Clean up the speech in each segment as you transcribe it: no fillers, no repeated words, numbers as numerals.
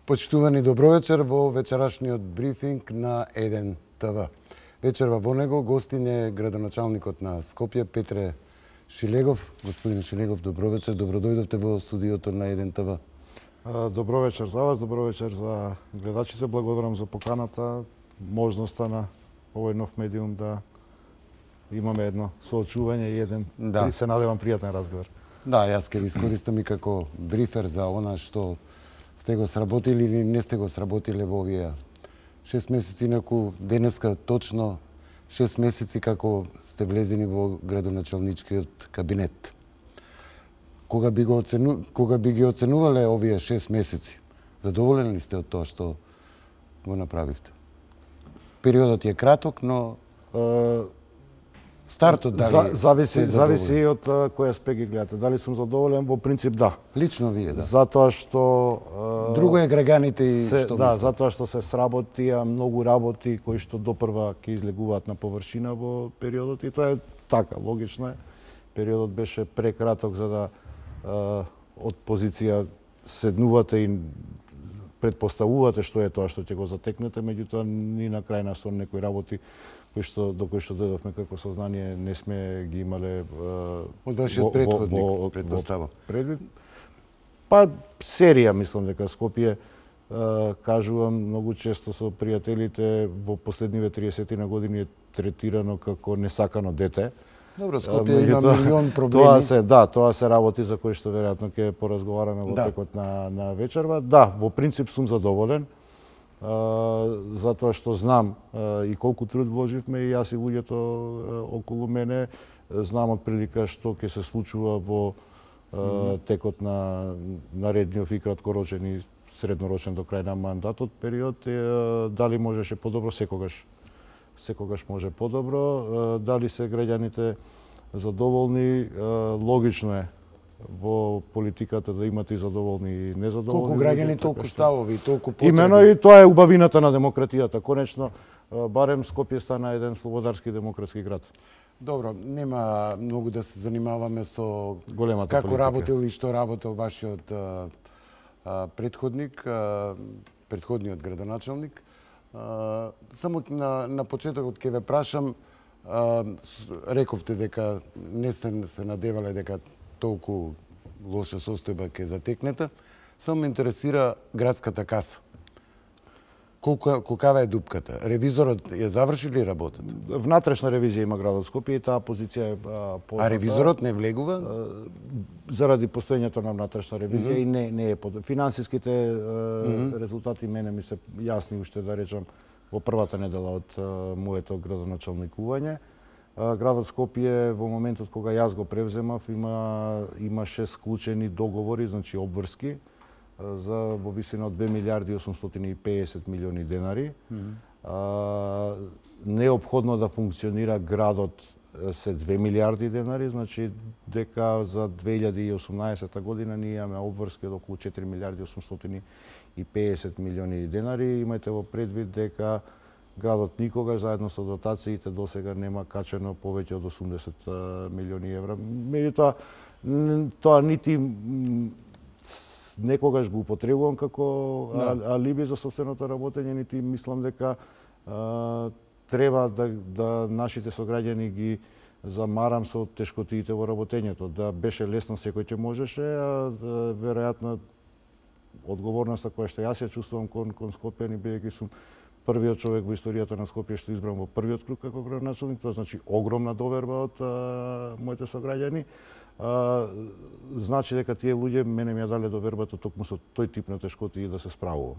Почитувани добро вечер во вечерашниот брифинг на 1 ТВ. Вечерва во него гостин е градоначалникот на Скопје Петре Шилегов. Господин Шилегов, добро вечер, добро дојдовте во студиото на 1 ТВ. Добро вечер за вас, добро вечер за гледачите. Благодарам за поканата, можноста на овој нов медиум да имаме едно соочување и еден, се надевам, пријатен разговор. Да, јас ќе ви искористам и како брифер за она што сте го сработили или не сте го сработиле во овие 6 месеци, инаку денеска точно 6 месеци како сте влезени во градоначалничкиот кабинет. Кога би ги оценувале овие 6 месеци? Задоволен ли сте од тоа што го направивте? Периодот е краток, но стартот дали зависи од кој аспект ги гледате. Дали сум задоволен? Во принцип да. Лично вие, да. Затоа што друго е граѓаните и што да, затоа што се сработија многу работи кои што допрва ќе излегуваат на површина во периодот и тоа е така, логично е. Периодот беше прекраток за да од позиција седнувате и предпоставувате што е тоа што ќе го затекнете, меѓутоа ни на крај на сон некои работи до кои што дојдовме како сознание не сме ги имале од вашиот претходник, предпоставам. Па серија, мислам дека Скопје, кажувам многу често со пријателите, во последниве 30 на години е третирано како несакано дете. Добро, Скопје има милион проблеми. Тоа се работи за кои што веројатно ќе поразговараме во текот на вечерва. Да, во принцип сум задоволен, затоа што знам и колку труд вложивме и јас и луѓето околу мене, знам од прилика што ќе се случува во текот на наредниот и краткорочен и среднорочен до крај на мандатот период. Дали можеше подобро? Секогаш може подобро. Дали се граѓаните задоволни? Логично е во политиката да имате и задоволни и незадоволни. Колку граѓани, толку ставови, толку потреби. Имено и тоа е убавината на демократијата. Конечно, барем Скопје стана еден слободарски демократски град. Добро, нема многу да се занимаваме со големата како политика. Работил и што работел вашиот претходниот градоначалник. Само на почетокот ќе ве прашам, рековте дека не сте се надевале дека толку лоша состојба ќе затекнете. Само ме интересира градската каса. Колкава е дупката? Ревизорот ја заврши ли работата? Внатрешна ревизија има градот Скопје и таа позиција е позната. А ревизорот не влегува? Заради постоењето на внатрешна ревизија и не е под финансиските резултати мене ми се јасни уште, да речам, во првата недела од моето градоначалникување. Градот Скопје во моментот кога јас го превземав имаше склучени договори, значи обврски, во висина од 2 милиарди 850 милиони денари. Неопходно да функционира градот се 2 милиарди денари, значи дека за 2018 година ние имаме обврски од околу 4 милиарди 850 милиони денари. Имајте во предвид дека градот никогаш заедно со дотациите досега нема качено повеќе од 80 милиони евра. Меѓутоа, тоа нити некогаш го употребувам како алиби за собственото работење, нити мислам дека треба да нашите сограѓани ги замарам со тешкотиите во работењето. Да беше лесно секој ќе можеше, а веројатно одговорноста која што јас ја чувствувам кон Скопјани, бидејќи сум првиот човек во историјата на Скопје што избран во првиот круг како градоначалник, тоа значи огромна доверба од моите сограѓани. Значи дека тие луѓе мене ми ја дале довербата токму со тој тип на тешкоти и да се справувам.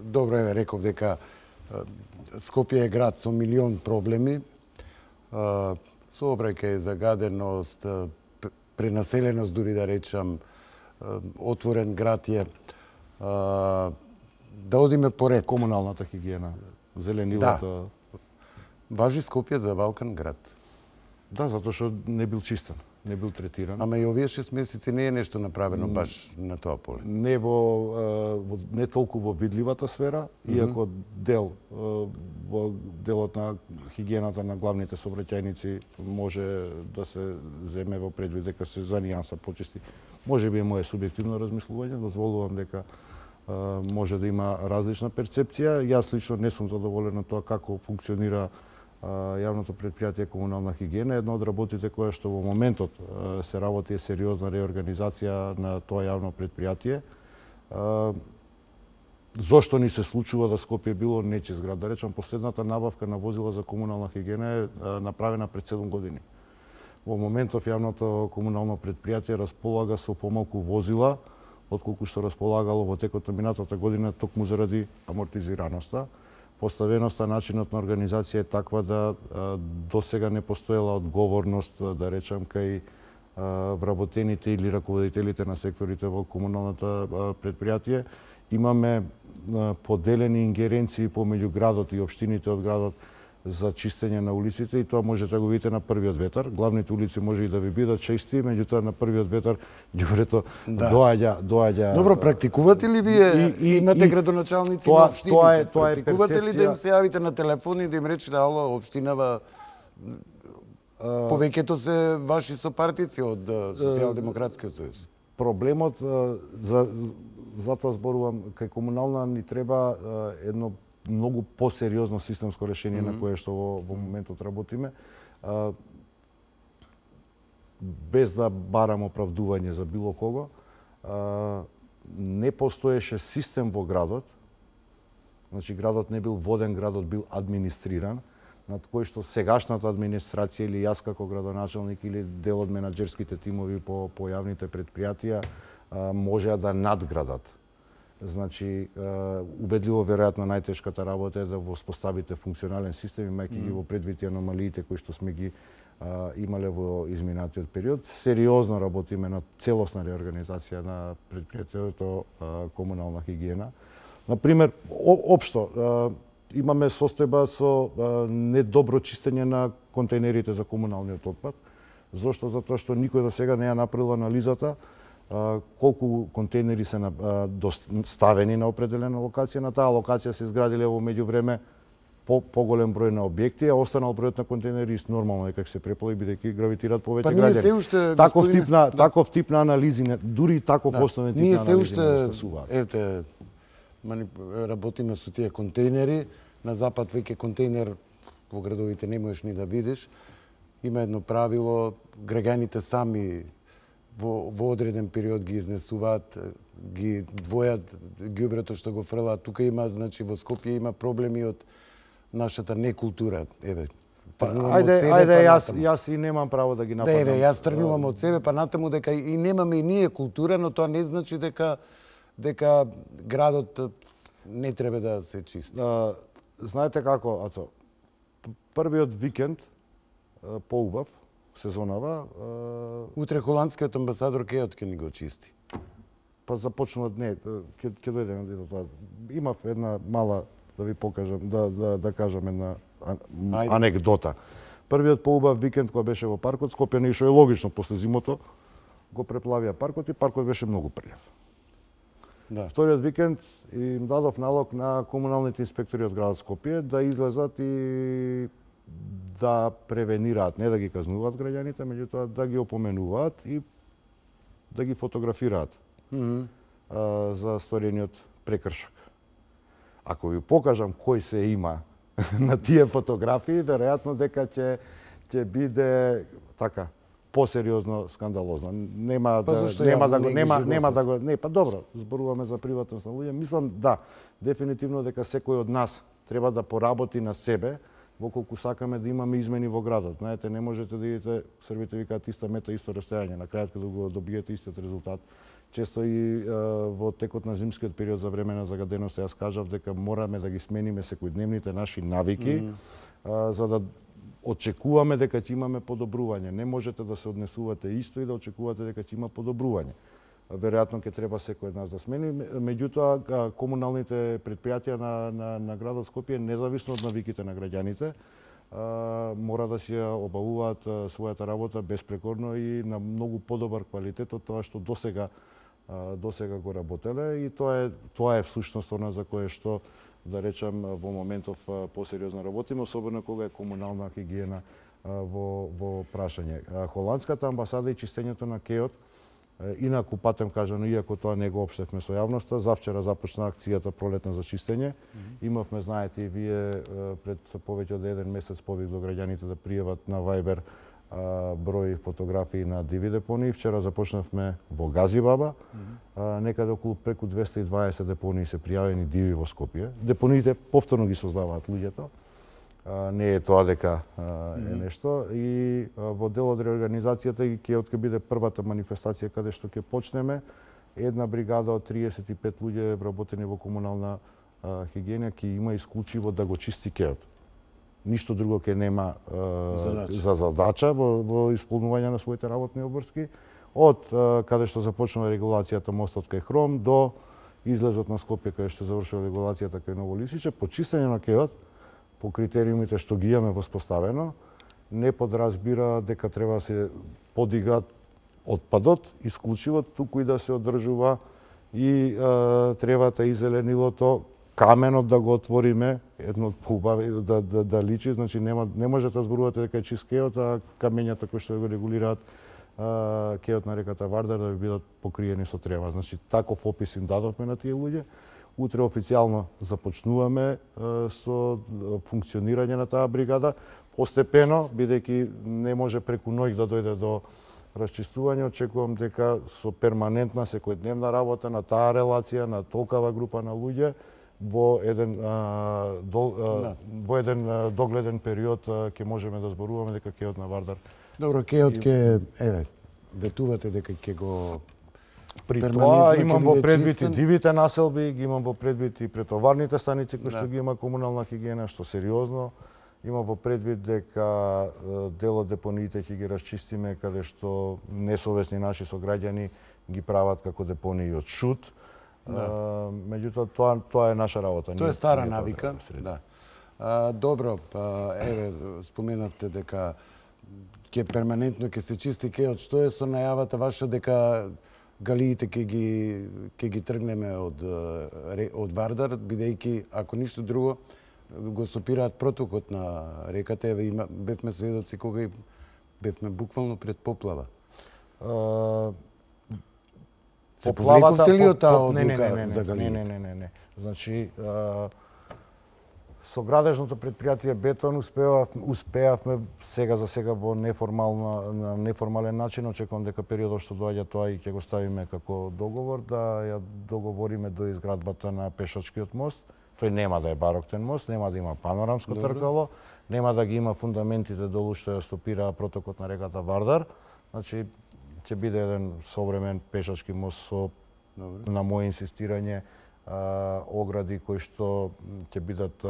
Добро е, реков дека Скопје е град со милион проблеми, сообраќај, загаденост, пренаселеност, дури да речам, отворен град е. Да одиме поред. Комуналната хигиена, зеленилата. Да. Важи Скопје за Балкан град. Да, затоа што не бил чистен, не бил третиран. Ама и овие 6 месеци не е нешто направено баш на тоа поле. Не не толку во видливата сфера, иако делот на хигиената на главните сообраќајници може да се земе во предвид дека се за нијанса почисти. Можеби е мое субјективно размислување, дозволувам дека може да има различна перцепција. Јас лично не сум задоволен од тоа како функционира јавното предпријатие комунална хигиена. Една од работите која што во моментот се работи е сериозна реорганизација на тоа јавно предпријатие. Зошто ни се случува да Скопје било нечист град? Да речам, последната набавка на возила за комунална хигиена е направена пред 7 години. Во моментов јавното комунално предпријатие располага со помалку возила отколку што располагало во текот на минатата година, токму заради амортизираноста. Поставеноста, начинот на организација е таква да досега не постоела одговорност, да речам, кај вработените или раководителите на секторите во комуналната предпријатие. Имаме поделени ингеренции помеѓу градот и општините од градот за чистење на улиците и тоа можете да го видите на првиот ветар. Главните улици може и да ви бидат чисти, меѓутоа на првиот ветар ѓубрето доаѓа. Добро, практикувате ли вие? Имате градоначалници на општините? Практикувате ли да им се јавите на телефон и да им речете ало, општинава повеќето се ваши сопартици од Социјалдемократскиот сојуз? Проблемот затоа зборувам, кај комунална ни треба едно многу посериозно системско решение на кое што во моментот работиме. Без да барам оправдување за било кого, не постоеше систем во градот. Значи градот не бил воден, градот бил администриран, над кој што сегашната администрација или јас како градоначалник или дел од менаџерските тимови по јавните предпријатија можеа да надградат. Значи, убедливо веројатно најтешката работа е да воспоставите функционален систем, имајќи ги во предвид аномалиите кои што сме ги имале во изминатиот период. Сериозно работиме на целосна реорганизација на предпријатието комунална хигиена. Например, општо имаме состојба со недобро чистење на контейнерите за комуналниот отпад. Зошто? Затоа што никој до сега не ја направил анализата колку контейнери се ставени на определена локација. На таа локација се изградиле во меѓувреме поголем број на објекти, а останал бројот на контейнери нормално е како се преполи бидејќи гравитираат повеќе граѓани. Таков тип на анализи, дури таков основен тип на анализи не стасуваат. Ете, работиме со тие контейнери, на запад веќе контейнер во градовите не можеш ни да видиш. Има едно правило, граѓаните сами во одреден период ги изнесуваат, ги двојат ѓубрето што го фрлаат. Тука има, значи во Скопје има проблеми од нашата некултура. Еве, тргнувам од себе, ајде, јас и немам право да ги нападам. Да, еве, јас тргнувам од себе, па натаму дека и немаме и ние култура, но тоа не значи дека градот не треба да се чисти. Знаете како, Ацо, првиот викенд поубав, сезонава. Утре холандскиот амбасадор Кеот ќе ни го чисти. Па започнува, не, ќе дојдеме до тоа. Имав една мала, да ви покажам, да кажам една анекдота. Првиот поубав викенд кога беше во паркот, Скопје не, што е логично, после зимото го преплавија паркот и паркот беше многу прљав. Да. Вториот викенд им дадов налог на комуналните инспектори од градот Скопје да излезат и да превенираат, не да ги казнуваат граѓаните, меѓутоа да ги опоменуваат и да ги фотографираат за сторениот прекршок. Ако ви покажам кој се има на тие фотографии, веројатно дека ќе биде така посериозно скандалозно. Нема да го не, па добро, зборуваме за приватност на луѓе. Мислам да, дефинитивно дека секој од нас треба да поработи на себе, воколку сакаме да имаме измени во градот. Знаете, не можете да идете, србите викаат иста мета, исто растојање. На крајот кога го добиете истиот резултат, често и во текот на зимскиот период за време на загаденост, јас кажав дека мораме да ги смениме секојдневните наши навики, за да очекуваме дека ќе имаме подобрување. Не можете да се однесувате исто и да очекувате дека ќе има подобрување. Веројатно ќе треба секој од нас да смени, меѓутоа комуналните предпријатија на градот Скопје, независно од навиките на граѓаните, мора да си ја обавуваат својата работа безпрекорно и на многу подобар квалитет од тоа што досега го работеле, и тоа е всушност она за кое што, да речам, во моментов посериозно работиме, особено кога е комунална хигиена во прашање. Холандската амбасада и чистењето на Кеот Инаку патем кажано, иако тоа не го општевме со јавноста, завчера започна акцијата пролетна за чистење. Имавме, знаете и вие, пред повеќе од 1 месец повик до граѓаните да пријават на Viber број фотографии на диви депонии. Вчера започнавме во Газибаба, некаде околу преку 220 депонии се пријавени диви во Скопје. Депониите повторно ги создаваат луѓето. Не е тоа дека е нешто. И во дел од реорганизацијата ќе биде првата манифестација каде што ќе почнеме. Една бригада од 35 луѓе вработени во комунална хигиена ќе има исклучиво да го чисти кеот. Ништо друго ќе нема за задача во исполнување на своите работни обврски. Од каде што започнува регулацијата мостот кај Хром до излезот на Скопје каде што завршува регулацијата кај Ново Лисиче, почистење на кеот по критериумите што ги имаме воспоставено, не подразбира дека треба да се подига отпадот, исклучиво туку и да се одржува и тревата и зеленилото, каменот да го отвориме, едно поубави да личи, значи не можете да зборувате дека е чист кеот, а камењата кои што го регулираат кеот на реката Вардар да бидат покриени со трева. Значи таков опис им дадовме на тие луѓе. Утре официјално започнуваме со функционирање на таа бригада. Постепено, бидејќи не може преку ноќ да дојде до расчистување, очекувам дека со перманентна секојдневна работа на таа релација, на толкава група на луѓе, во еден догледен период ќе можеме да зборуваме дека кеот на Вардар. Добро, кеот ќе ветувате дека ќе го При тоа имам во предвид и дивите населби, ги имам во предвид и претоварните станици кои што ги има комунална хигиена, што сериозно. Имам во предвид дека дел од депониите ќе ги расчистиме каде што несовесни наши сограѓани ги прават како депонии од шут. Меѓутоа тоа е наша работа. Тоа е стара навика. Добро, еве споменавте дека ќе перманентно ќе се чисти кеот. Што е со најавата ваша дека галиите ќе ги тргнеме од Вардар, бидејќи ако ништо друго го сопираат протокот на реката, еве бевме сведоци кога бевме буквално пред поплава. Се повлековте ли од таа одлука за галиите? Не. Значи, со градежното предпријатие Бетон успеавме сега за сега во неформален начин. Очекувам дека периодот што доаѓа тоа и ќе го ставиме како договор, да ја договориме до изградбата на пешачкиот мост. Тој нема да е бароктен мост, нема да има панорамско тркало, нема да ги има фундаментите долу што ја стопира протокот на реката Вардар. Значи, ќе биде еден современ пешачки мост со, на моје инсистирање, огради кои што ќе бидат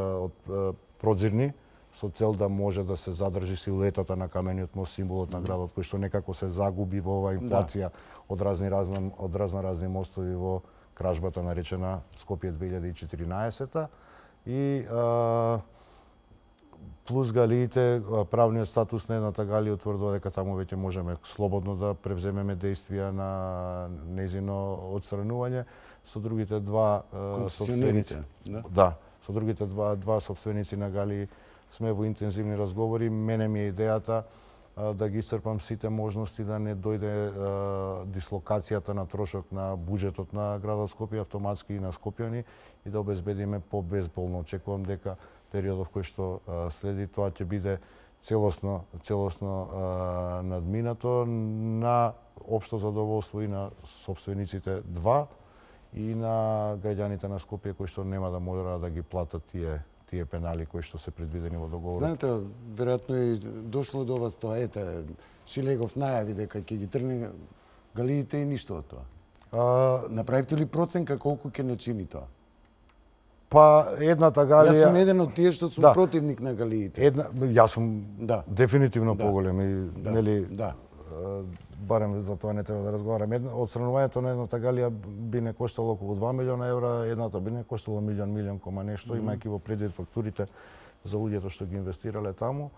прозирни, со цел да може да се задржи силуетата на камениот мост, символот на градот, кој што некако се загуби во оваа инфлација од разни мостови во кражбата наречена Скопје 2014 и плюс галиите, правниот статус на едната галија утврдува дека таму веќе можеме слободно да превземеме действија на нејзино отстранување. Со другите два собственици, со другите два собственици на галии сме во интензивни разговори. Мене ми е идејата да ги исцрпам сите можности да не дојде дислокацијата на трошок на буџетот на градот Скопје автоматски и на скопјани и да обезбедиме побезболно. Очекувам дека периодов кој што следи тоа ќе биде целосно надминато на општо задоволство и на собствениците два и на граѓаните на Скопје кои што нема да мора да ги платат тие пенали кои што се предвидени во договорот. Знаете, веројатно и дошло до вас тоа, Шилегов најави дека ќе ги тргне галиите и ништо од тоа. Направивте ли проценка колку ќе не чини тоа? Па едната галија... Јас сум еден од тие што сум противник на галиите. Јас сум дефинитивно поголем и нели барем за тоа не треба да разговараме. Отстранувањето на едната галија би не коштало околу 2 милиона евра, едната би не коштало милион кома нешто, имајќи во предвид фактурите за луѓето што ги инвестирале таму.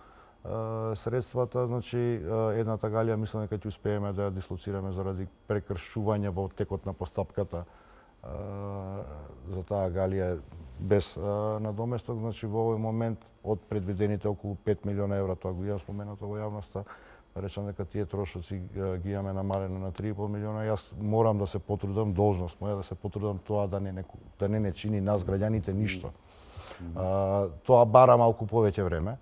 Средствата, значи едната галија мислам дека ќе успееме да ја дислоцираме заради прекршување во текот на постапката за таа галија без надоместок. Значи во овој момент од предвидените околу 5 милиона евра, тоа го имам споменато во јавноста, речам дека тие трошоци ги имаме намалено на 3,5 милиона, јас морам да се потрудам, должност моја да се потрудам тоа да не чини нас граѓаните ништо. Тоа бара малку повеќе време.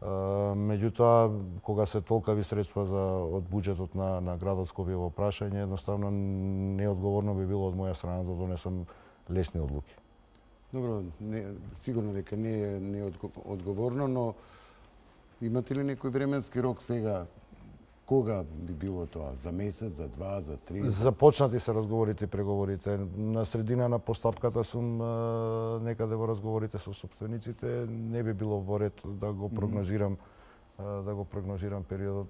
Меѓутоа, кога се толкави средства од буџетот на градот Скопје во прашање, едноставно неодговорно би било од моја страна да донесам лесни одлуки. Добро, сигурно дека не е одговорно, но имате ли некој временски рок сега? Кога би било тоа? За месец, за 2, за 3? Започнати се разговорите и преговорите. На средина на постапката сум некаде во разговорите со сопствениците. Не би било во ред да го прогнозирам периодот.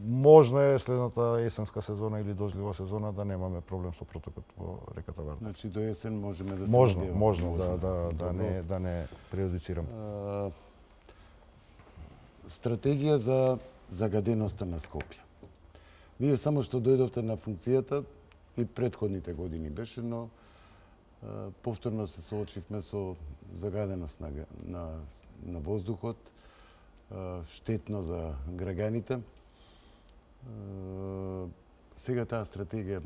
Можно е следната есенска сезона или дождлива сезона да немаме проблем со протокот во реката Варда. Значи до есен можеме да се Можно, да не преюдицирам. Стратегија за загаденоста на Скопје. Вие само што дојдовте на функцијата и предходните години беше, но повторно се соочивме со загаденост на воздухот, штетно за граѓаните. Сега таа стратегија,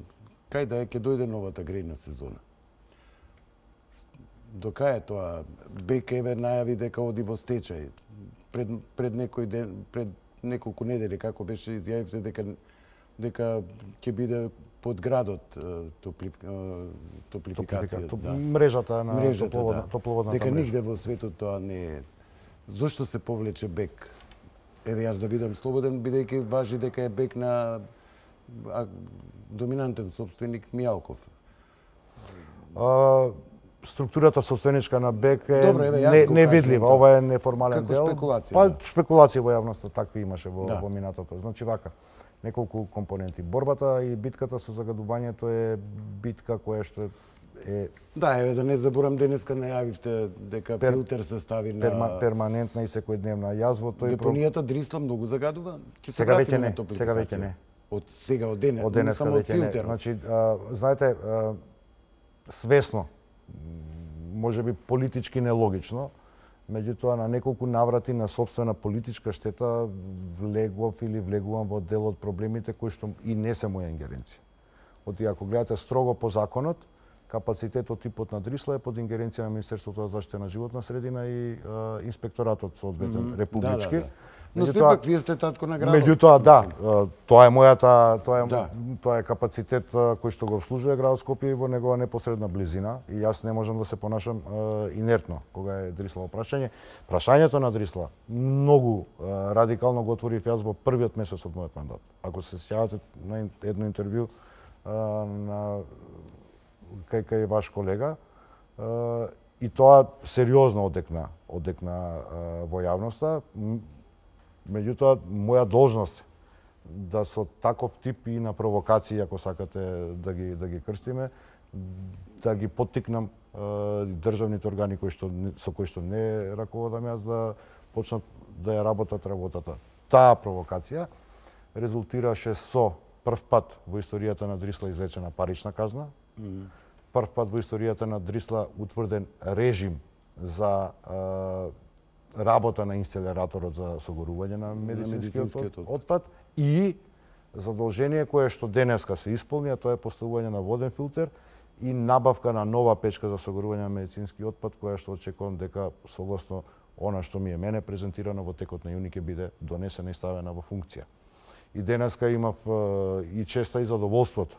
кај да ќе дојде новата грејна сезона? До кај е тоа? БЕК еве најави дека оди во стечај. Пред некој ден, пред неколку недели, како беше, изјавивте дека ќе биде под градот топлификацијата. Мрежата на топловодната дека мрежа. нигде во светот тоа не е. Зошто се повлече БЕК? Еве јас да бидам слободен, бидејќи важи дека е БЕК на доминантен собственик Мијалков. Структурата собственичка на БЕК е Добро, еве, невидлива. Ова е неформален како дел. спекулација, Па да. спекулација во јавноста такви имаше во минатото. Значи вака, неколку компоненти. Борбата и битката со загадувањето е битка која што е Да, еве да не заборам, денеска најавивте дека филтер се стави на перманентна и секојдневна. Јас во тој депонијата Дрисла многу загадува. Ќе се Сега веќе вратиме не, на топлификација. сега веќе не. Од сега, од денес, Од денеска само од веќе не. филтерот. Значи, знаете, свесно, можеби политички нелогично, меѓутоа на неколку наврати на собствена политичка штета влегувам во дел од проблемите кои што и не се моја ингеренција. Ако гледате строго по законот, капацитетот типот на Дрисла е под ингеренција на Министерството за заштита на животна средина и инспекторатот соодветен републички. Да. Но сепак вие сте татко на градот. Меѓутоа, тоа е тоа е капацитет кој што го обслужува градот Скопје и во негова непосредна близина и јас не можам да се понашам инертно кога е Дрисла во прашање. Прашањето на Дрисла многу радикално го отворив јас во првиот месец од мојот мандат. Ако се сеќавате на едно интервју на кај ваш колега, и тоа сериозно одекна во јавноста. Меѓутоа, моја должност да со таков тип и на провокации, ако сакате да ги крстиме, да ги поттикнам државните органи со кои што не раководам јас да почнат да ја работат работата. Таа провокација резултираше со прв пат во историјата на Дрисла изречена парична казна, прв пат во историјата на Дрисла утврден режим за работа на инсталераторот за согорување на медицинскиот отпад и задолжение кое што денеска се исполни, а тоа е поставување на воден филтер и набавка на нова печка за согорување на медицински отпад, која што очекувам дека согласно она што ми е мене презентирано во текот на јуни ќе биде донесена и ставена во функција. И денеска имав и честа и задоволството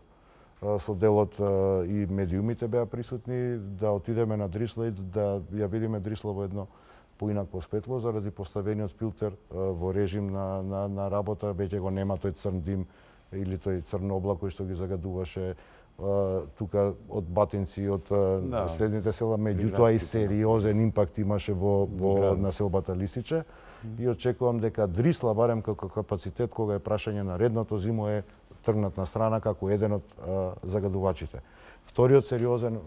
со делот и медиумите беа присутни да отидеме на Дрисла и да ја видиме Дрисла во едно поинакво светло заради поставениот филтер во режим на работа, веќе го нема тој црн дим или тој црн облак кој што ги загадуваше тука од Батинци, од следните села, меѓутоа и сериозен импакт имаше во населбата Лисиче. И очекувам дека Дрисла, барем како капацитет, кога е прашање на редното зимо, е тргнат на страна како еден од загадувачите. Вториот сериозен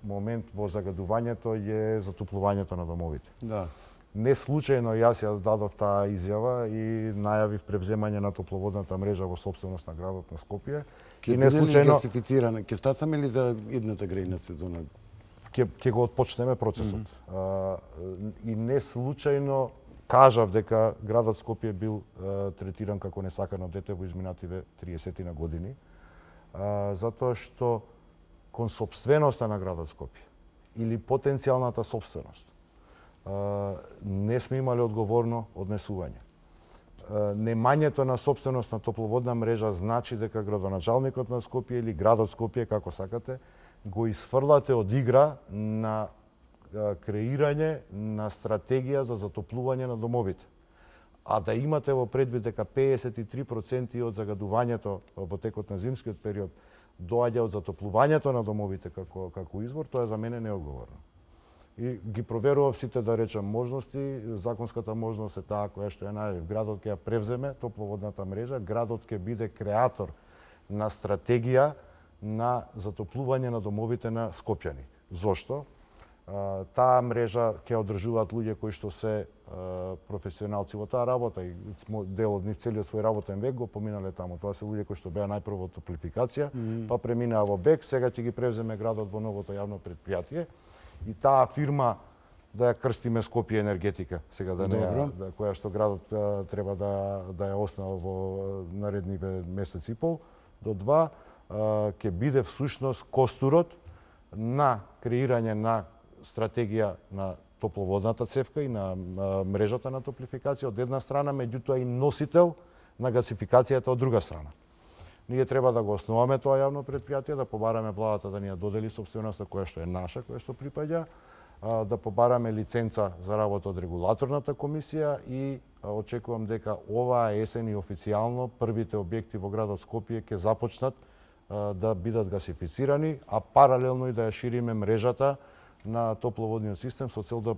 момент во загадувањето е затоплувањето на домовите. Да. Не случајно јас ја дадов таа изјава и најавив превземање на топловодната мрежа во собственост на градот на Скопје. И не случајно гасифицирана. Ќе стасаме ли за едната грејна сезона? Ќе го отпочнеме процесот. И не случајно кажав дека градот Скопје бил третиран како несакано дете во изминативе 30 на години, затоа што кон сопственоста на градот Скопје или потенцијалната сопственост не сме имале одговорно однесување. Немањето на сопственост на топловодна мрежа значи дека градоначалникот на Скопје или градот Скопје, како сакате, го исфрлате од игра на креирање на стратегија за затоплување на домовите. А да имате во предвид дека 53% од загадувањето во текот на зимскиот период доаѓа од затоплувањето на домовите како извор, тоа за мене неодговорно. И ги проверував сите, да речам, можности. Законската можност е таа која што ја најавив. Градот ќе ја превземе топловодната мрежа, градот ќе биде креатор на стратегија на затоплување на домовите на скопјани. Зошто? Таа мрежа ќе одржуваат луѓе кои што се професионалци во таа работа и дел од нив целиот свој работен век го поминале таму. Тоа се луѓе кои што беа најпрво во топлификација, па преминаа во БЕК, сега ќе ги превземе градот во новото јавно предпријатие. И таа фирма да ја крстиме Скопје енергетика, сега да не која што градот треба да ја основа во наредниве месец и пол до два, ќе биде всушност костурот на креирање на стратегија на топловодната цевка и на мрежата на топлификација од една страна, меѓутоа и носител на гасификацијата од друга страна. Ние треба да го основаме тоа јавно предпријатие, да побараме владата да ни ја додели сопственоста која што е наша, која што припаѓа, да побараме лиценца за работа од регулаторната комисија и очекувам дека оваа есен и официјално првите објекти во градот Скопје ќе започнат да бидат гасифицирани, а паралелно и да ја шириме мрежата на топловодниот систем со цел да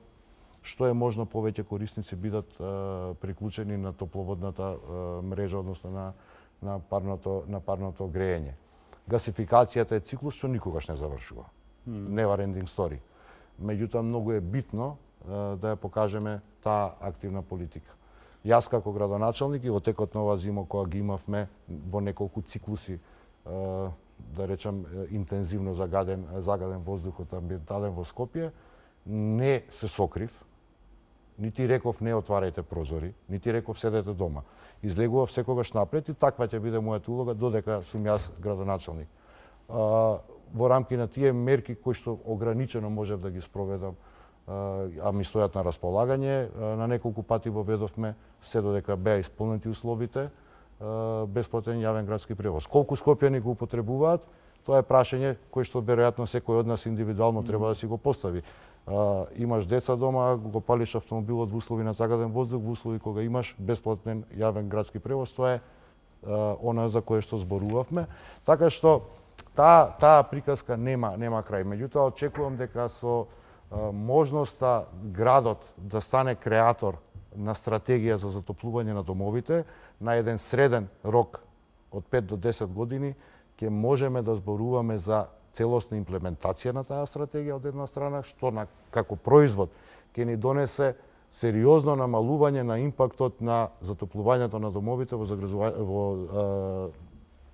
што е можно повеќе корисници бидат приклучени на топловодната мрежа, односно на парното грејење. Гасификацијата е циклус што никогаш не завршува. Never ending story. Меѓутоа многу е битно да ја покажеме таа активна политика. Јас како градоначалник и во текот на оваа зима кога ги имавме во неколку циклуси, да речам интензивно загаден воздухот амбиентален во Скопје, не се сокрив, нити реков не отварајте прозори, нити реков седете дома. Излегував секогаш напред и таква ќе биде мојата улога додека сум јас градоначалник. Во рамки на тие мерки кои што ограничено можев да ги спроведам, а ми стојат на располагање, на неколку пати воведовме се додека беа исполнети условите, бесплатен јавен градски превоз. Колку скопјани го употребуваат, тоа е прашање кој што веројатно секој од нас индивидуално треба да си го постави. Имаш деца дома, го палиш автомобилот во услови на загаден воздух, во услови кога имаш бесплатен јавен градски превоз, тоа е она за кое што зборувавме. Така што таа приказка нема крај. Меѓутоа очекувам дека со можноста градот да стане креатор на стратегија за затоплување на домовите на еден среден рок од 5 до 10 години ќе можеме да зборуваме за целосна имплементација на таа стратегија од една страна, што како производ ќе ни донесе сериозно намалување на импактот на затоплувањето на домовите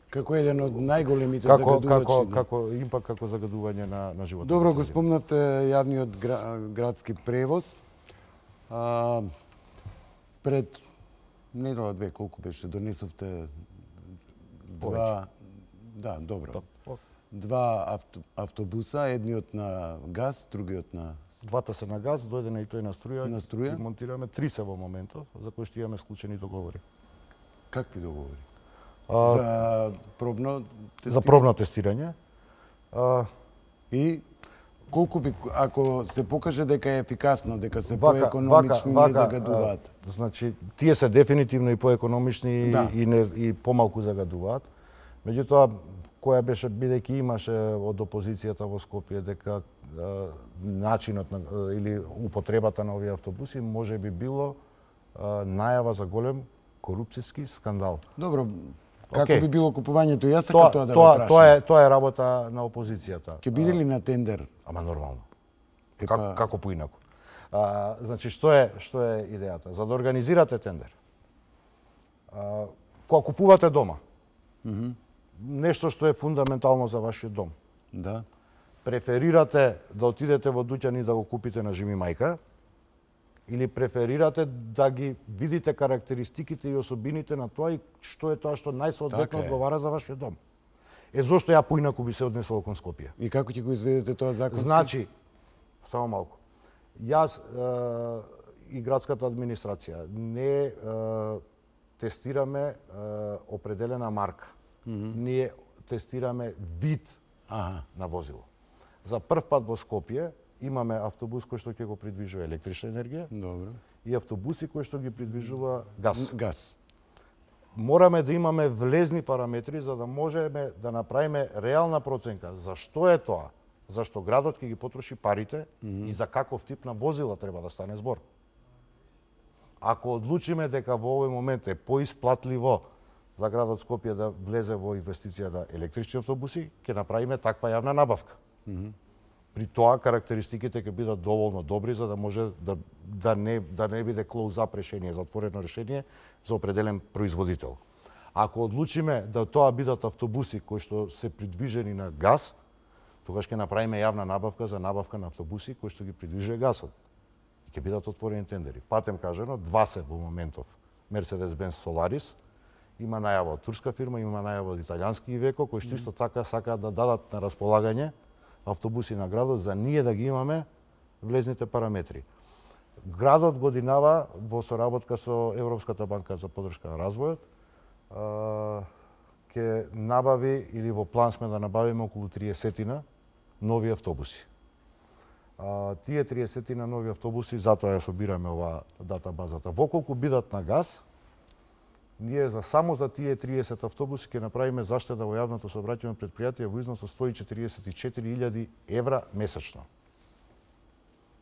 како еден од најголемите загадувачи. Како импакт, како загадување на животот. Добро, го спомнавте јавниот градски превоз. Пред недела две, колку беше, донесовте два автобуса, едниот на газ, другиот на... Двата се на газ, дојдена и тој на струја. На струја? Ги монтираме, 3 се во моментов, за кои што имаме склучени договори. Какви договори? За пробно тестирање? За пробно тестирање. И колку би, ако се покаже дека е ефикасно, дека се поекономични, не загадуваат? Значи, тие се дефинитивно и поекономични и помалку загадуваат. Меѓутоа, која беше, бидејќи имаше од опозицијата во Скопје дека начинот или употребата на овие автобуси може би било најава за голем корупцијски скандал. Добро, како би било купувањето? Јас сакам тоа да го прашам. Тоа е работа на опозицијата. Ќе биде ли на тендер? Ама нормално. Како поинаку. Значи, што е идејата? За да организирате тендер, кога купувате дома, нешто што е фундаментално за вашиот дом, преферирате да отидете во дуќан и да го купите на Жими мајка, Или преферирате да ги видите карактеристиките и особините на тоа и што е тоа што најсоодветно Така е. одговара за вашиот дом? Зошто ја поинаку би се однесол кон Скопје? И како ќе го изведете тоа законски? Значи, само малку. Јас и градската администрација не тестираме определена марка. Ние тестираме вид на возило. За прв пат во Скопје имаме автобус кој што ќе го придвижува електрична енергија. Добро. И автобуси кои што ги придвижува газ. Газ. Мораме да имаме влезни параметри за да можеме да направиме реална проценка за што е тоа, зашто градот ќе ги потроши парите и за каков тип на возила треба да стане збор. Ако одлучиме дека во овој момент е поисплатливо за градот Скопје да влезе во инвестиција на електрични автобуси, ќе направиме таква јавна набавка. При тоа карактеристиките ќе бидат доволно добри за да може да не биде close-up решение, затворено решение за определен производител. Ако одлучиме да тоа бидат автобуси кои што се придвижени на газ, тогаш ќе направиме јавна набавка за набавка на автобуси кои што ги придвижува газот. И ќе бидат отворени тендери. Патем кажано, два се во моментов. Mercedes-Benz Solaris, има најава од турска фирма, има најава од италијански Iveco, кои што исто така сакаат да дадат на располагање автобуси на градот за ние да ги имаме влезните параметри. Градот годинава во соработка со Европската банка за поддршка на развојот ќе набави или во план сме да набавиме околу 30 нови автобуси. Тие 30 нови автобуси, затоа ја собираме оваа датабазата. Воколку бидат на газ, ние само за тие 30 автобуси ќе направиме заштеда во јавното сообраќајно претпријатие во износ од 144.000 евра месечно.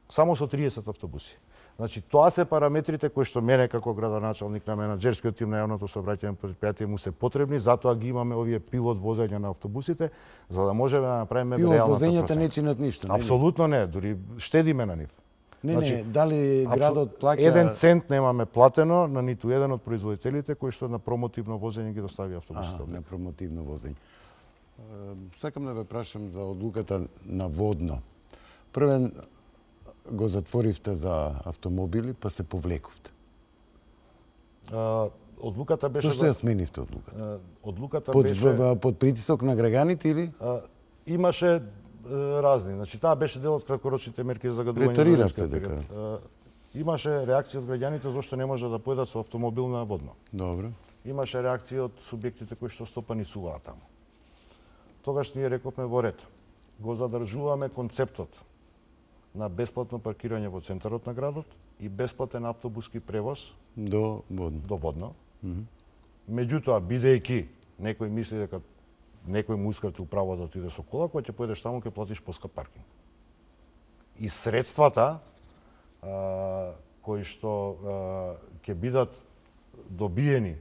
Само со 30 автобуси. Значи, тоа се параметрите кои што мене како градоначалник на менаџерскиот тим на јавното сообраќајно претпријатие му се потребни, затоа ги имаме овие пилот возења на автобусите, за да можеме да направиме реалната Пилот возењата процена. не чинат ништо, не? Апсолутно не, дури штедиме на нив. Не, дали градот плаќа... Еден цент немаме платено на ниту еден од производителите кои што на промотивно возење ги достави автобусите. На промотивно возење. Сакам да ве прашам за одлуката на водно. Првен го затворивте за автомобили, па се повлековте. Одлуката беше... Зошто ја сменивте одлуката? Одлуката беше... Под притисок на граѓаните или? Имаше разни. Значи, таа беше дел од краткорочните мерки за загадување. Претариравте дека? Имаше реакција од граѓаните зашто не може да појдат со автомобил на водно. Добро. Имаше реакција од субјектите кои што стопанисуваат таму. Тогаш ние рековме во ред. Го задржуваме концептот на бесплатно паркирање во центарот на градот и бесплатен автобуски превоз до водно. До водно. Меѓутоа, бидејќи некој мисли дека некој му ускратил право да отиде со кола, кога ќе појдеш таму ќе платиш поскап паркинг. И средствата кои што ќе бидат добиени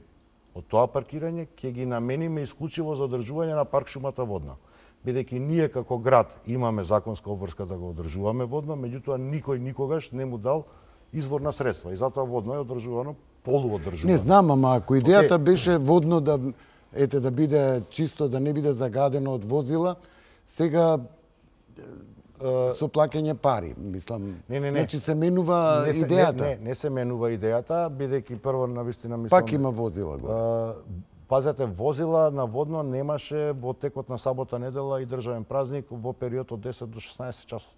од тоа паркирање ќе ги намениме исклучиво за одржување на парк шумата водна. Бидејќи ние како град имаме законска обврска да го одржуваме водно, меѓутоа никој никогаш не му дал извор на средства и затоа водно е одржувано, полуодржувано. Не знам, ама ако идејата беше водно да биде чисто, да не биде загадено од возила, сега со плаќање пари, мислам. Значи се менува идејата. Не се менува идејата, бидејќи прво навистина мислам. Пак има возила горе. Пазете, возила на водно немаше во текот на сабота, недела и државен празник во период од 10 до 16 часот.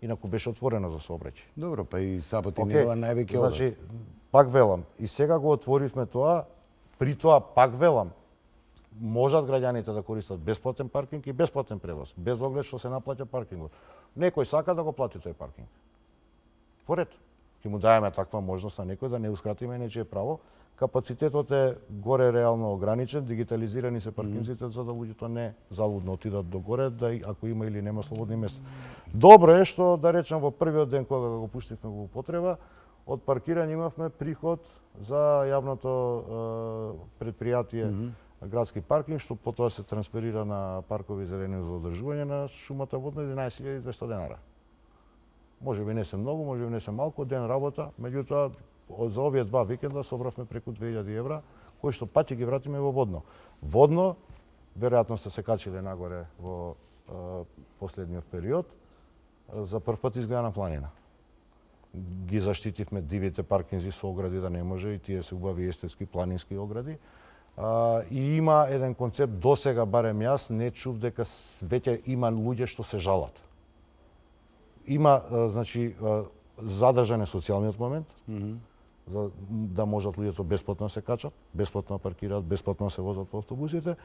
Инаку беше отворено за сообраќај. Добро, па и сабота и недела највеќе одат. Значи, пак велам, и сега го отворивме тоа, при тоа пак велам, можат граѓаните да користат бесплатен паркинг и бесплатен превоз, без оглед што се наплаќа паркингот. Некој сака да го плати тој паркинг. По ред. Ќе му даеме таква можност на некој да не ускратиме нечие право. Капацитетот е горе реално ограничен, дигитализирани се паркинзите за да луѓето не залудно отидат до горе, да ако има или нема слободни места. Добро е што, да речем, во првиот ден кога го пуштивме во употреба, од паркирање имавме приход за јавното предпријатие градски паркинг, што потоа се трансферира на паркови зелени за одржување на шумата водно 11.200 денара. Може би не се многу, може би не се малку, ден работа, меѓутоа за овие два викенда собравме преку 2000 евра, кои што пати ги вратиме во водно. Водно, веројатно сте се качиле нагоре во последниот период, за прв пат изгледа на планина. ги заштитивме дивите паркинзи со огради да не може и тие се убави естетски планински огради. И има еден концепт, досега барем јас не чув дека веќе има луѓе што се жалат. Има значи задржан е социјалниот момент, за да можат луѓето бесплатно се качат, бесплатно паркираат, бесплатно се возат по автобусите.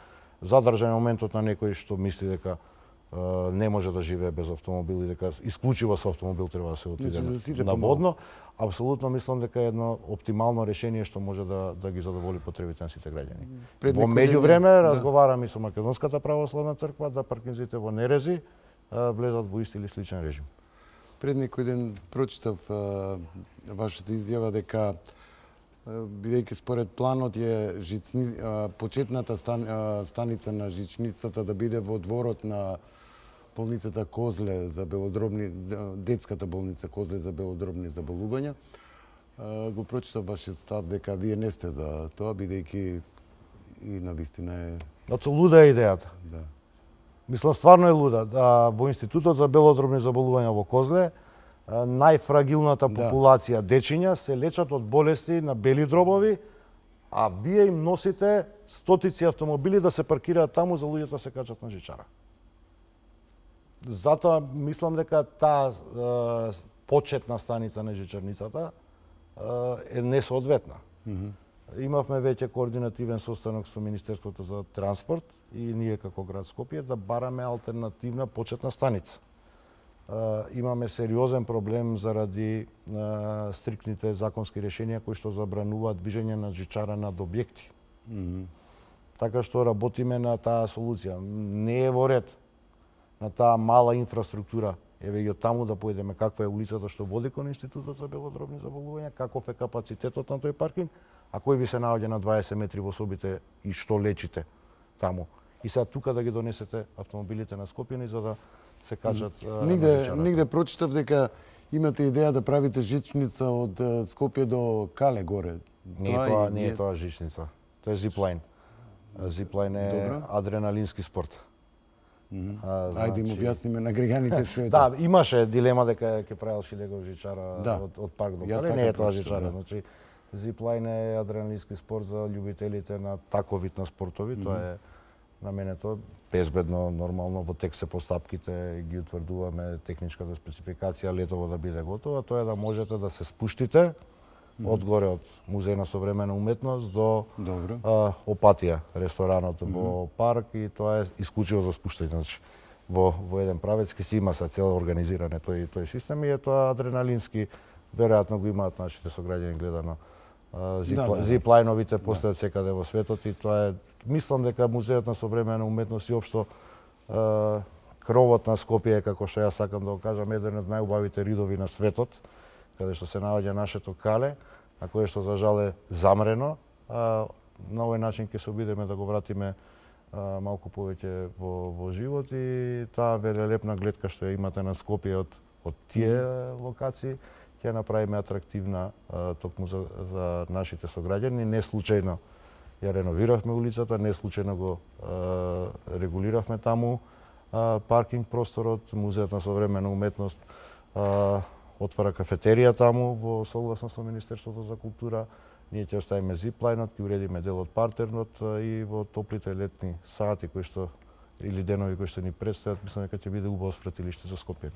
Задржан е моментот на некој што мисли дека не може да живее без автомобил и дека исклучиво со автомобил треба да се отиде на водно. Апсолутно мислам дека е едно оптимално решение што може да ги задоволи потребите на сите граѓани. Во меѓувреме разговарам и со Македонската православна црква да паркинзите во Нерези влезат во ист или сличен режим. Пред некој ден прочитав вашата изјава дека бидејќи според планот е почетната станица на жичницата да биде во дворот на болницата Козле за белодробни, детската болница Козле за белодробни заболувања. Го прочитав вашиот став дека вие не сте за тоа, бидејќи и навистина е... Значи, луда е идејата. Да. Мислам, стварно е луда. Во Институтот за белодробни заболувања во Козле, најфрагилната популација дечиња се лечат од болести на бели дробови, а вие им носите стотици автомобили да се паркираат таму за луѓето да се качат на жичара. Затоа мислам дека таа почетна станица на жичарницата е несоодветна. Имавме веќе координативен состанок со Министерството за транспорт и ние како град Скопје да бараме алтернативна почетна станица. Имаме сериозен проблем заради стриктните законски решенија кои што забрануваат движење на жичара над објекти. Така што работиме на таа солуција. Не е во ред на таа мала инфраструктура, еве и од таму да појдеме каква е улицата што води кон Институтот за белодробни заболувања, каков е капацитетот на тој паркинг, а кој ви се наоѓа на 20 метри во собите и што лечите таму. И сега тука да ги донесете автомобилите на Скопјани за да се качат. Нигде прочитав дека имате идеја да правите жичница од Скопје до Кале горе. Не е тоа жичница. Тоа е зиплайн. Зиплайн е адреналински спорт. Ајде им објасниме на граѓаните што е тоа. Да, имаше дилема дека ќе правел Шилегов жичара од парк до Кале, не е тоа жичара. Значи зиплайн е адреналински спорт за љубителите на таков вид на спортови, тоа е наменето безбедно, нормално, во текст се постапките ги утврдуваме техничката спецификација летово да биде готова, тоа е да можете да се спуштите одгоре од Музеј на современа уметност до Опатија, ресторанот во парк, и тоа е исклучиво за спуштање. Значи, во еден правец ке си има са цел организиране тој систем и е тоа адреналински, веројатно го имаат нашите сограѓани гледано. Зиплайновите постојат секаде во светот и тоа е, мислам дека Музејот на современа уметност и општо кровот на Скопје, како што јас сакам да го кажам, еден од најубавите ридови на светот, каде што се наоѓа нашето Кале, а кое што за жал е замрено. На овој начин ќе се обидеме да го вратиме малку повеќе во живот и таа велелепна гледка што ја имате на Скопје од тие локации ќе направиме атрактивна токму за нашите сограѓани. Не случајно ја реновиравме улицата, не случајно го регулиравме таму паркинг просторот. Музејот на современа уметност отвара кафетерија таму во согласно со Министерството за култура. Ние ќе оставиме зиплайнот, ќе уредиме дел од партернот и во топлите летни сати кои што или денови кои што ни предстојат, мислам дека ќе биде убаво свратилиште за Скопје.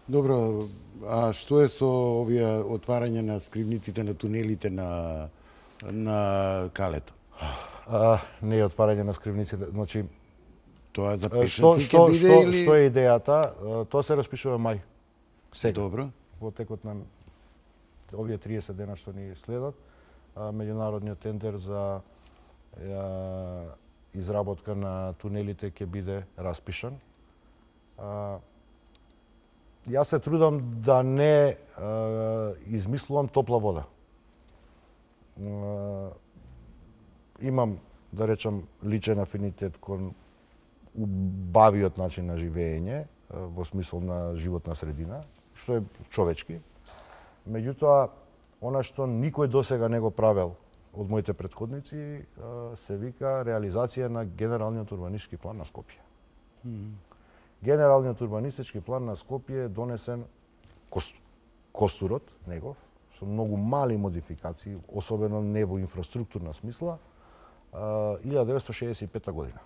Добро, а што е со овие отварање на скривниците на тунелите на Калето? Не е отварање на скривниците, значи тоа за пешаци ќе биде или што е идејата? Тоа се распишува мај. Сега. Добро. Во текот на овие 30 дена што ни следат, меѓународниот тендер за изработка на тунелите ќе биде распишан. Јас се трудам да не измислувам топла вода. Имам, да речам, личен афинитет кон убавиот начин на живење, во смисол на животна средина, што е човечки. Меѓутоа, она што никој досега не го правел од моите претходници, се вика реализација на Генералниот урбанистички план на Скопје. Генералниот урбанистички план на Скопје е донесен костурот негов, со многу мали модификации, особено не во инфраструктурна смисла, 1965 година.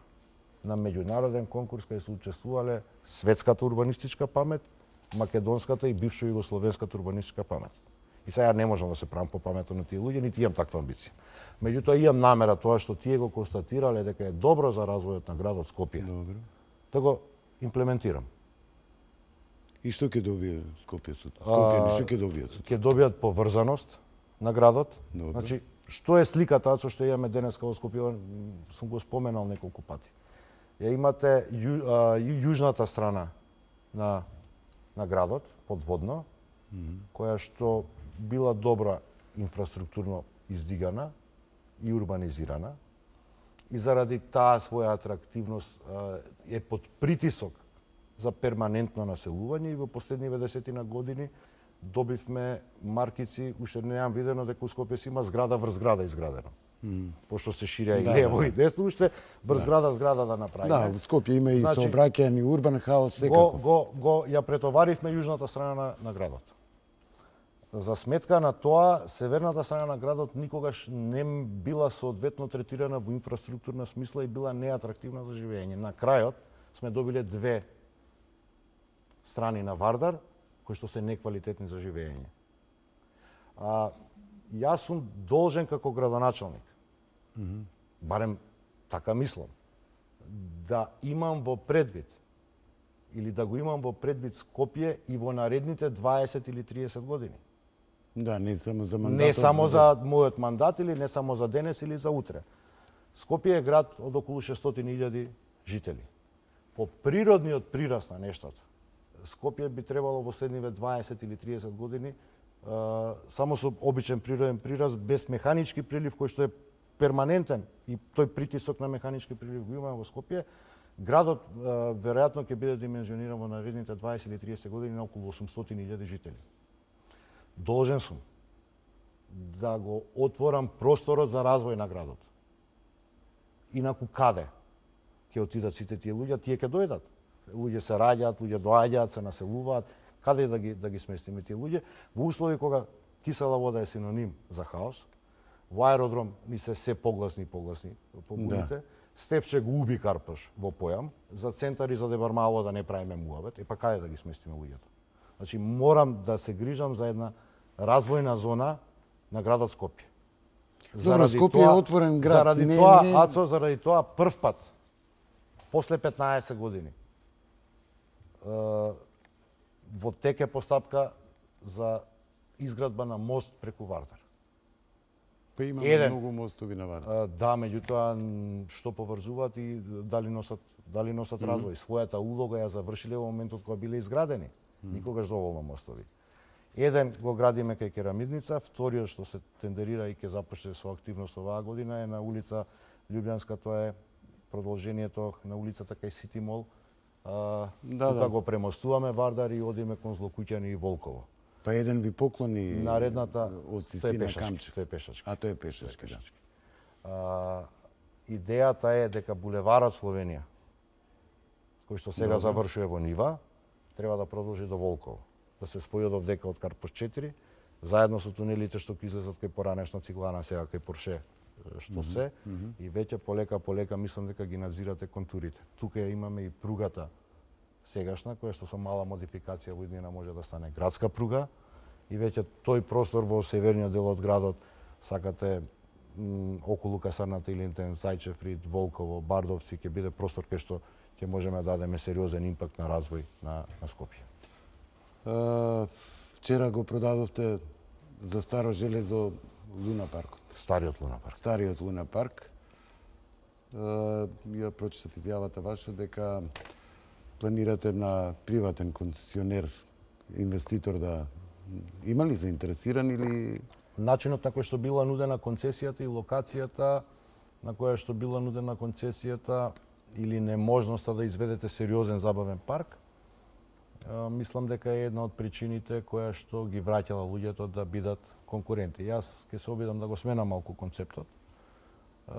На меѓународен конкурс кај се учествувале светската урбанистичка памет, македонската и бивша југословенската урбанистичка памет. И сега не можам да се правам по паметот на тие луѓе, нити имам таква амбиција. Меѓутоа имам намера тоа што тие го констатирале дека е добро за развојот на градот Скопје. Добро. Да го имплементирам. И што ќе добие Скопје? Скопје, што ќе добијат? Ќе добијат поврзаност на градот. Добро. Значи, што е сликата со што имаме денеска во Скопје, сум го споменал неколку пати. Ја имате јужната страна на градот, подводно, која што била добра инфраструктурно издигана и урбанизирана, и заради таа своја атрактивност е под притисок за перманентно населување, и во последниве 10 години добивме маркици, уште неам видено дека у Скопје си има зграда врз зграда изградена. Пошто се ширија и лево и десно, уште врз зграда да направиме. Да, во Скопје има и Значи, сообраќаен и урбан хаос секако. Го ја претоваривме јужната страна на градот. За сметка на тоа, северната страна на градот никогаш не била соодветно третирана во инфраструктурна смисла и била неатрактивна за живење. На крајот сме добиле две страни на Вардар, кои што се неквалитетни за живење. Јас сум должен како градоначалник, барем така мислам, да имам во предвид, или да го имам во предвид Скопје и во наредните 20 или 30 години. Да, не само за мандатот. Не само за мојот мандат или не само за денес или за утре. Скопје е град од околу 600.000 жители. По природниот прираст на нештата, Скопје би требало во следниве 20 или 30 години само со обичен природен прираст, без механички прилив кој што е перманентен, и тој притисок на механички прилив го имаме во Скопје, градот веројатно ќе биде димензиониран во наредните 20 или 30 години на околу 800.000 жители. Должен сум да го отворам просторот за развој на градот. Инаку каде ќе отидат сите тие луѓе? Тие ќе дојдат. Луѓе се раѓаат, луѓе доаѓаат, се населуваат. Каде да ги сместиме тие луѓе? Во услови кога кисела вода е синоним за хаос, во аеродром ни се погласни побудите, да. Стефче го уби Карпаш во појам, за центар и за Дебармало да не правиме муавет, па каде да ги сместиме луѓето? Значи, морам да се грижам за една развојна зона на градот Скопје. Добро, Скопје е отворен град. Заради тоа прв пат, после 15 години, во теке постапка за изградба на мост преку Вардар. Па имаме многу мостови на Вардар. Да, меѓутоа што поврзуваат и дали носат развој. Својата улога ја завршиле во моментот кога биле изградени. Никогаш доволно мостови. Еден го градиме кај Керамидница, вториот што се тендерира и ќе започне со активност оваа година е на улица Лјубљанска, тоа е продолжението на улицата кај Сити Мол. Тука го премостуваме Вардар и одиме кон Злокуќани и Волково. Па еден ви поклони наредната од Систина Камчев. Тој е пешачки. А тој е пешачки, да. Идејата е дека булеварот Словенија, кој што сега завршува во Нива, треба да продолжи до Волково, да се спои од овдека од Карпош 4, заедно со тунелите што ќе излезат кај поранешна Циглана, сега кај Порше, што се, и веќе полека мислам дека ги надзирате контурите. Тука имаме и пругата сегашна, која што со мала модификација во иднина може да стане градска пруга, и веќе тој простор во северниот дел од градот, сакате околу касарната Илинтен, Зајчев рид, Волково, Бардовци, ќе биде простор кај што ќе можеме да дадеме сериозен импакт на развој на Скопје. Вчера го продадовте за старо железо Луна паркот. Стариот Луна парк. Стариот Луна парк. Ја прочитав изјавата ваша дека планирате на приватен концесионер, инвеститор да има ли заинтересиран или начинот на кој што била нудена концесијата и локацијата на која што била нудена концесијата или неможноста да изведете сериозен забавен парк, мислам дека е една од причините која што ги враќала луѓето да бидат конкуренти. Јас ќе се обидам да го сменам малку концептот.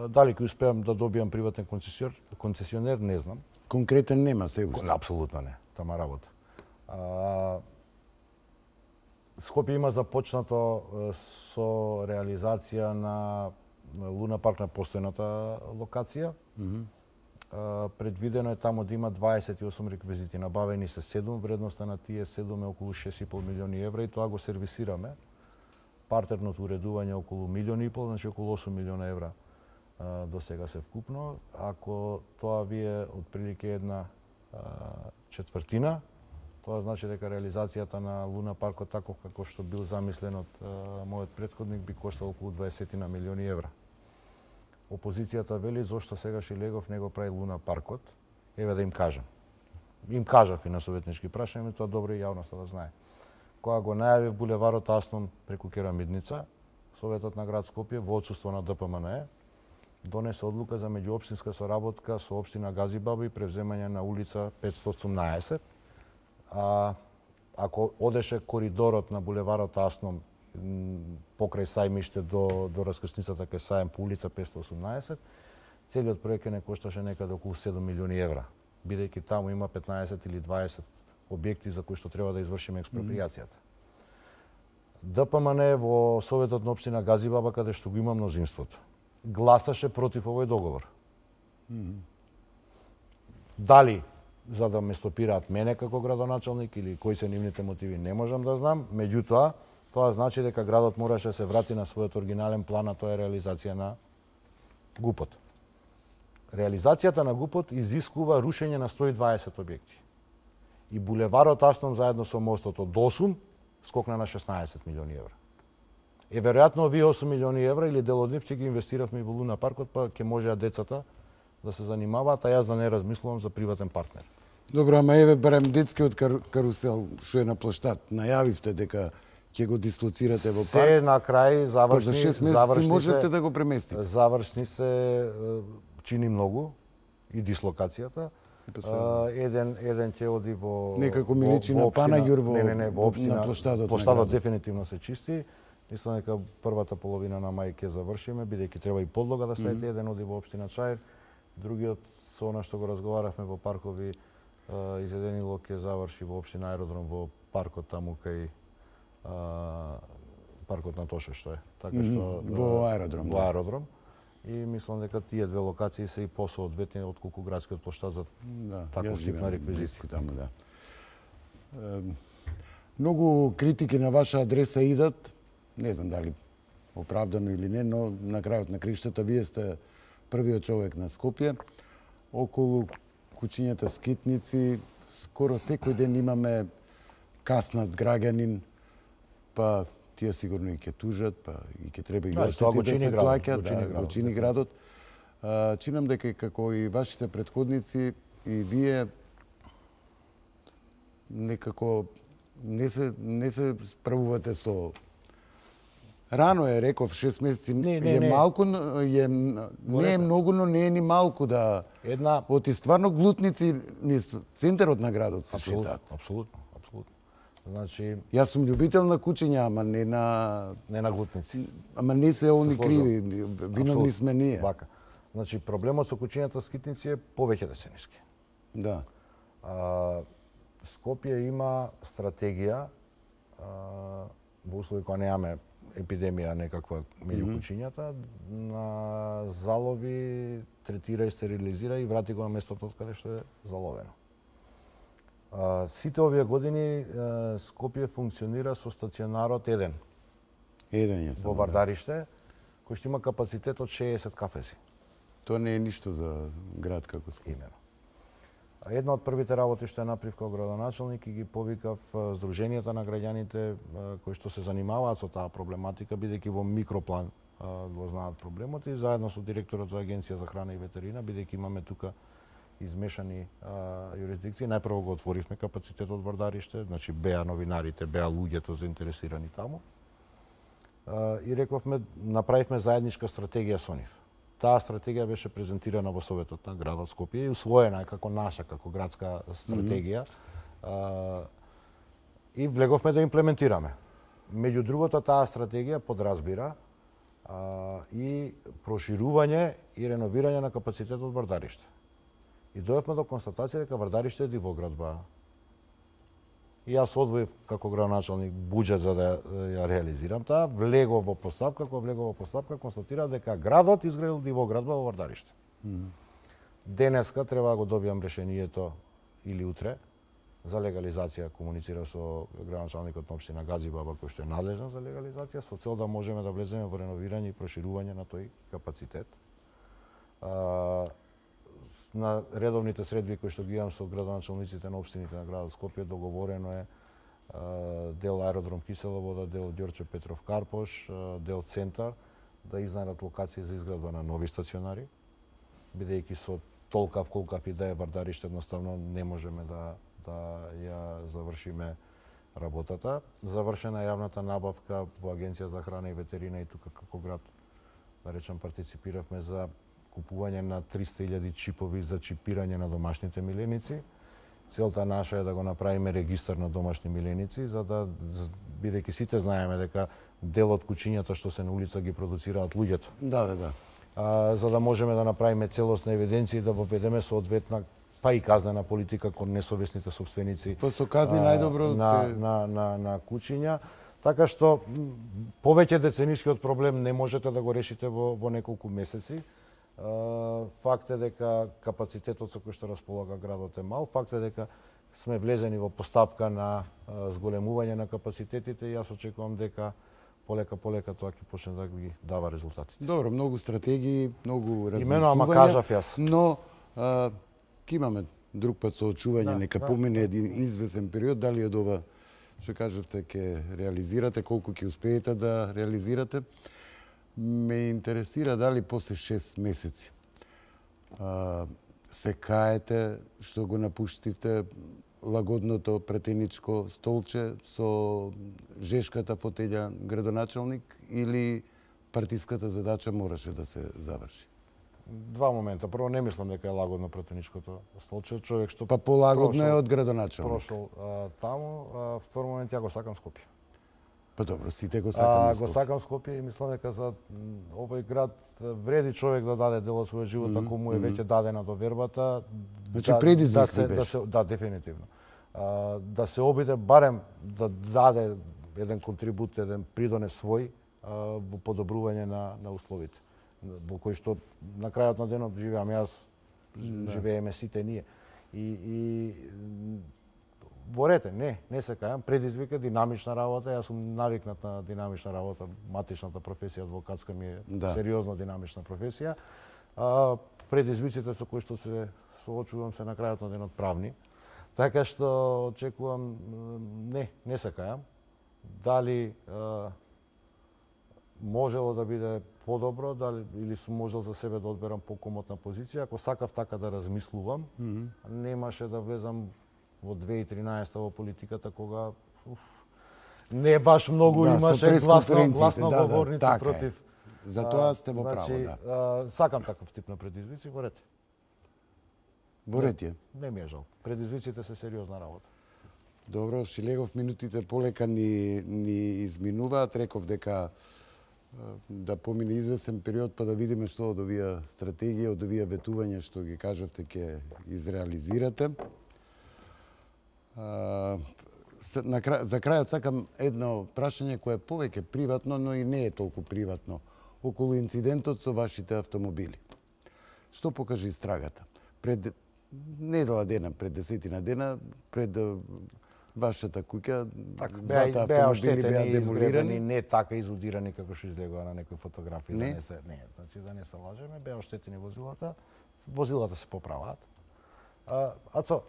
Дали ќе успеам да добијам приватен концесионер, не знам. Конкретен нема се уште? Апсолутно не, тама работа. Скопје има започнато со реализација на Луна парк на постојната локација. Предвидено е тамо да има 28 реквизити. Набавени се 7, вредноста на тие 7 е околу 6,5 милиони евра и тоа го сервисираме. Партерното уредување е околу 1,5 милиони, значи околу 8 милиона евра до сега се вкупно. Ако тоа ви е отприлике една четвртина, тоа значи дека реализацијата на Луна паркот таков како што бил замислен од мојот претходник би коштал околу 20 милиони евра. Опозицијата вели зошто сегаш Илегов не го прави Луна паркот. Еве да им кажам. Им кажав и на советнички прашања, тоа добро и јавноста да знае. Кога го најави булеварот Аснон преку Керамидница, Советот на град Скопје во отсуство на ДПМНЕ донесе одлука за меѓуопштинска соработка со општина Газибаба и превземање на улица 518. Ако одеше коридорот на булеварот Аснон покрај Сајмиште до раскрсницата кај Сајм по улица 518, целиот проект не кошташе некаде околу 7 милиони евра, бидејќи таму има 15 или 20 објекти за кои што треба да извршиме експроприацијата. ДПМН во Советот на општина Газибаба, каде што го има мнозинството, гласаше против овој договор. Дали за да ме стопираат мене како градоначалник или кои се нивните мотиви, не можам да знам. Меѓутоа, тоа значи дека градот мораше да се врати на својот оригинален план, а тоа е реализација на ГУПот. Реализацијата на ГУПот изискува рушење на 120 објекти. И булеварот Аснон заедно со мостот од 8 скокна на 16 милиони евра. Веројатно овие 8 милиони евра или дел од нив ќе ги инвестиравме и во Луна паркот, па ќе можеа децата да се занимаваат, а јас да не размислувам за приватен партнер. Добро, ама еве барем детскиот карусел што е на площад. Најавивте дека ќе го дислоцирате во парк. Се на крај завршни, за 6 месеци можете да го преместите. Завршни се чини многу и дислокацијата. Еден ќе оди во некако ми личи на Панаѓур во општина, на площадот. Площадот дефинитивно се чисти. Мислам дека првата половина на мај ќе завршиме, бидејќи треба и подлога да ставите. Еден оди во општина Чаир, другиот со она што го разговаравме во паркови Изеденило ќе заврши во општина Аеродром во паркот таму кај паркот на Тоше што е. Така што во Аеродром. Во Аеродром. И мислам дека тие две локации се и посоодветни отколку градскиот площад за таков тип на реквизити. Таму, да. Многу критики на ваша адреса идат, не знам дали оправдано или не, но на крајот на криштата вие сте првиот човек на Скопје. Околу кучињата скитници скоро секој ден имаме каснат граѓанин, па тие сигурно и ќе тужат, па и ќе треба и оштети да се плаќат, го чини градот. Чинам дека како и вашите претходници и вие некако не се справувате со рано е, реков, 6 месеци е малку, не е многу, но не е ни малку да оти стварно глутници низ центарот на градот се шетаат. Апсолутно. Значи, јас сум љубител на кучиња, ама не на глутници. Ама не се они криви, виновни сме ние. Вака. Значи проблемот со кучињата скитници е повеќе децениски. Да. Скопје има стратегија во услови кога немаме епидемија некаква меѓу кучињата, на залови третира и стерилизира и врати го на местото од каде што е заловено. Сите овие години Скопје функционира со стационарот еден во Вардариште, кој што има капацитет од 60 кафези. Тоа не е ништо за град како Скопје. Имено. Една од првите работи што ја направив како градоначалник и ги повикав здруженијата на граѓаните кои што се занимаваат со таа проблематика, бидејќи во микроплан го знаат проблемот, и заедно со директорот за Агенција за храна и ветерина, бидејќи имаме тука измешани юрисдикции. Најпрво го отворивме капацитетот од Вардариште, значи беа новинарите, беа луѓето заинтересирани таму. И рековме, направивме заедничка стратегија со нив. Таа стратегија беше презентирана во Советот на градот Скопје и усвоена како наша, како градска стратегија. И влеговме да имплементираме. Меѓу другото, таа стратегија подразбира и проширување и реновирање на капацитетот од Вардариште. И дојавме до констатација дека Вардариште е дивоградба. и јас одвоив како градоначалник буџет за да ја реализирам таа, влегов во постапка, кога влегов во постапка констатира дека градот изградил дивоградба во Вардарище. Денеска треба да го добијам решението или утре за легализација, комуницира со градоначалникот на општина Гаджибаба кој што е надлежен за легализација со цел да можеме да влеземе во реновирање и проширување на тој капацитет. На редовните средби кои што ги имам со градоначалниците на општините на градот Скопје договорено е дел аеродром Киселова вода, дел Ѓорче Петров Карпош, дел центар да изнајдат локации за изградба на нови стационари, бидејќи со толкав колкав и да е Вардарище едноставно не можеме да ја завршиме работата. Завршена јавната набавка во Агенција за храна и ветерина и тука како град, да речем, партиципиравме за купување на 300.000 чипови за чипирање на домашните миленици. Целта наша е да го направиме регистар на домашни миленици, за да, бидејќи сите знаеме дека дел од кучињата што се на улица ги продуцираат луѓето. Да. За да можеме да направиме целосна евиденција и да воведеме соодветна па и казнена политика кон несовесните сопственици. Па со казни најдобро на кучиња. Така што повеќе деценискиот проблем не можете да го решите во неколку месеци. Факт е дека капацитетот со кој што располага градот е мал, факт е дека сме влезени во постапка на зголемување на капацитетите и јас очекувам дека полека тоа ќе почне да ги дава резултатите. Добро, многу стратегии, многу размислувања. Имено, ама кажав јас. Но ќе имаме друг пат соочување, нека помине еден извесен период, дали од ова што кажавте ќе реализирате, колку ќе успеете да реализирате. Ме интересира дали после 6 месеци се каете што го напуштивте лагодното претеничко столче со жешката фотелја градоначалник или партиската задача мораше да се заврши? Два момента. Прво, не мислам дека е лагодно претеничкото столче. Човек што па полагодно е од градоначалник. Прошол таму, втор момент ја го сакам Скопје. Па добро, сите го сакам Скопје. Го сакам Скопје и мислам дека за овој град вреди човек да даде дел од својот живот ако му е веќе дадена довербата. Значи предизвик беше. Да, дефинитивно. Да се обиде барем да даде еден контрибут, еден придонес свој во подобрување на условите во кои што на крајот на денот живеам јас, живееме сите ние. И борете, не се кајам, предизвика динамична работа, јас сум навикнат на динамична работа, матичната професија адвокатска ми е сериозно динамична професија. Предизвиците со кои што се соочувам се на крајот на денот правни, така што очекувам не се кајам. Дали можело да биде подобро, дали или сум можел за себе да одберам покомотна позиција, ако сакав така да размислувам, немаше да влезам во 2013 во политиката кога не баш многу имаше гласно говорници против. Затоа сте во право, да. Сакам таков тип на предизвици, борете. Борете. Не ми е жал. Предизвиците се сериозна работа. Добро, Шилегов, минутите полека ни изминуваат. Реков дека да помине извесен период па да видиме што од овие стратегии, од овие ветувања што ги кажавте ќе изреализирате. За крајот сакам едно прашање кое е повеќе приватно, но и не е толку приватно. Околу инцидентот со вашите автомобили. Што покажи истрагата? Пред недела дена, пред 10 дена, пред вашата куќа, двата автомобили беа демолирани. Не така изодирани како што изгледа на некои фотографии. Не? Значи да не се лажеме, беа оштетени возилата. Возилата се поправаат. Ацо,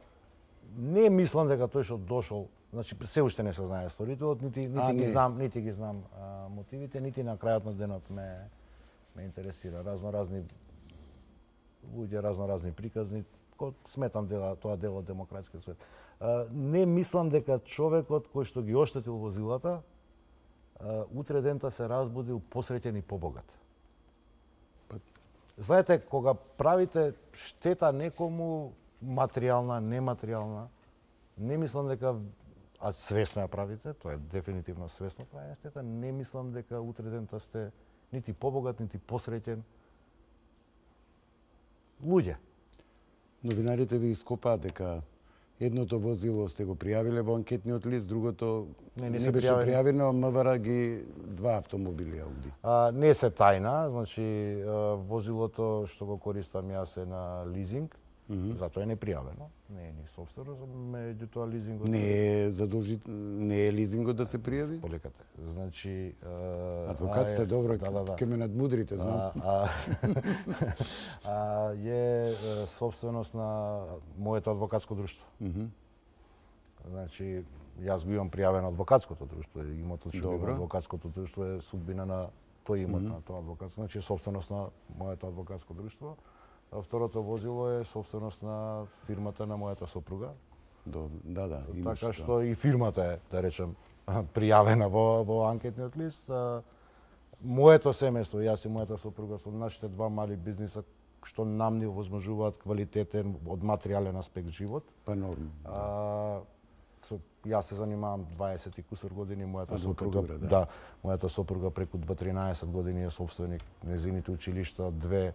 не мислам дека тој што дошол, значи се уште не се знае сторителот, нити ги знам мотивите, нити на крајот на денот ме интересира разноразни луѓе, разноразни приказни, сметам тоа дел од демократскиот свет. Не мислам дека човекот кој што ги оштетил возилата утре дента се разбудил посреќен и побогат. Знаете, кога правите штета некому материјална, нематеријална, не мислам дека свесно ја правите, тоа е дефинитивно свесно правење штета, не мислам дека утре дента сте нити побогат, нити посреќен луѓе. Новинарите ви ископаат дека Едното возило сте го пријавиле во анкетниот лист, другото Не не се беше пријавени. пријавено, а МВР ги два автомобили Ауди. Не се тајна, значи возилото што го користам јас е на лизинг, затоа е непријавено, не е ни собствено, меѓутоа лизингот Не е не е лизингот да се пријави? Поликате. Значи Адвокат сте добро, да. ке ме надмудрите, знам. Е собственост на моето адвокатско друштво. Значи, јас го имам пријавено адвокатското друштво, имотот што има адвокатското друштво е судбина на тој имот на тоа адвокатско, значи собственост на моето адвокатско друштво. А второто возило е собственост на фирмата на мојата сопруга. Да, имаш. Така што и фирмата е, да речем, пријавена во анкетниот лист. Моето семејство, јас и мојата сопруга, со нашите два мали бизниса што нам ни овозможуваат квалитетен од материјален аспект живот. Па норм. Јас се занимавам 20 и кусур години, мојата сопруга, мојата сопруга преку 13 години е собственик незините училишта, две,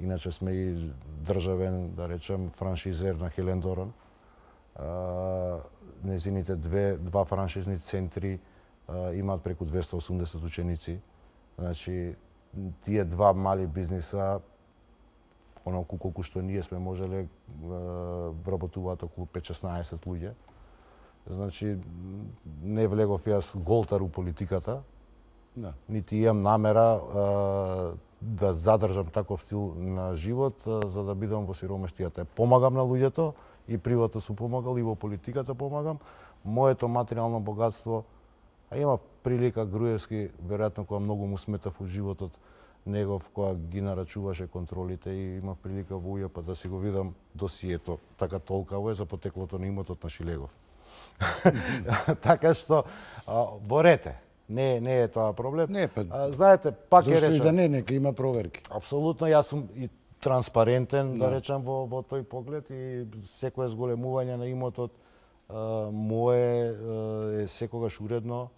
иначе сме и државен, да речем, франшизер на Хелен Доран. Незините два франшизни центри имаат преку 280 ученици. Значи, тие два мали бизниса, онолку колку што ние сме можеле, вработуваат околу 5-16 луѓе. Значи, не влегов јас голтар у политиката, нити имам намера да задржам таков стил на живот, за да бидам во сиромаштијата. Помагам на луѓето, и приватно сум помагал, и во политиката помагам. Моето материјално богатство, има прилика Груевски, веројатно кога многу му сметав у животот негов, кога ги нарачуваше контролите и имав прилика во УЈП да си го видам досието, така толкаво е за потеклото на имотот на Шилегов. Така што, борете. Не е тоа проблем. Не, па, знаете, пак е речем. Зашто и да не, нека има проверки. Апсолутно, јас сум и транспарентен, да речем, во тој поглед и секое зголемување на имотот мое е секогаш уредно